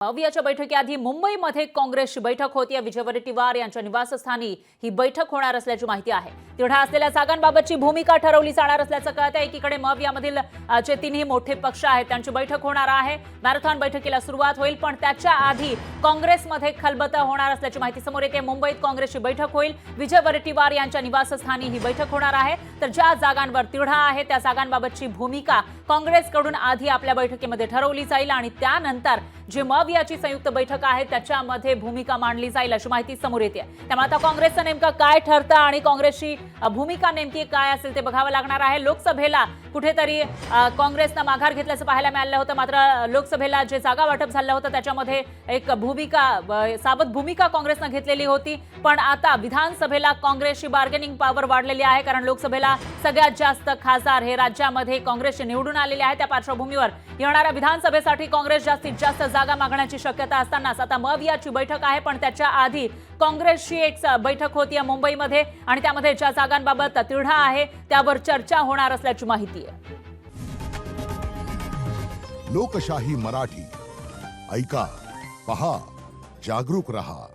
मवियाच्या बैठकीआधी मुंबईमध्ये काँग्रेसची बैठक होती। विजय वडेट्टीवार यांच्या निवासस्थानी ही बैठक होणार असल्याची माहिती आहे। तिढा असलेल्या जागांबाबतची भूमिका ठरवली जाणार असल्याचं कळत आहे। एकीकडे मवियामधील जे तिन्ही मोठे पक्ष आहेत त्यांची बैठक होणार आहे। मॅरेथॉन बैठकीला सुरुवात होईल, पण त्याच्या आधी काँग्रेसमध्ये खलबतं होणार असल्याची माहिती समोर येते। मुंबईत काँग्रेसची बैठक होईल। विजय वडेट्टीवार यांच्या निवासस्थानी ही बैठक होणार आहे। तर ज्या जागांवर तिढा आहे त्या जागांबाबतची भूमिका काँग्रेसकडून आधी आपल्या बैठकीमध्ये ठरवली जाईल आणि त्यानंतर जी मवियाची संयुक्त बैठक आहे त्याच्यामध्ये भूमिका मांडली जाईल अशी माहिती समोर येते। त्यामुळे आता काँग्रेसचं नेमकं काय ठरतं आणि काँग्रेसची भूमिका नेमकी काय असेल ते बघावं लागणार आहे। लोकसभेला कुठेतरी काँग्रेसनं माघार घेतल्याचं पाहायला मिळालं होतं, मात्र लोकसभेला जे जागा वाटप झालं होतं त्याच्यामध्ये एक सावध भूमिका काँग्रेसनं घेतलेली होती। पण आता विधानसभेला काँग्रेसची बार्गेनिंग पॉवर वाढलेली आहे, कारण लोकसभेला सगळ्यात जास्त खासदार हे राज्यामध्ये काँग्रेसचे निवडून आलेले आहेत। त्या पार्श्वभूमीवर येणाऱ्या विधानसभेसाठी काँग्रेस जास्तीत जास्त जागा मागण्याची शक्यता असतानाच आता मवियाची बैठक आहे, पण त्याच्या आधी काँग्रेसची एक बैठक होती मुंबईमध्ये आणि त्यामध्ये ज्या जागांबाबत तिढा आहे त्यावर चर्चा होणार असल्याची माहिती आहे। लोकशाही मराठी ऐका, पहा, जागरूक रहा।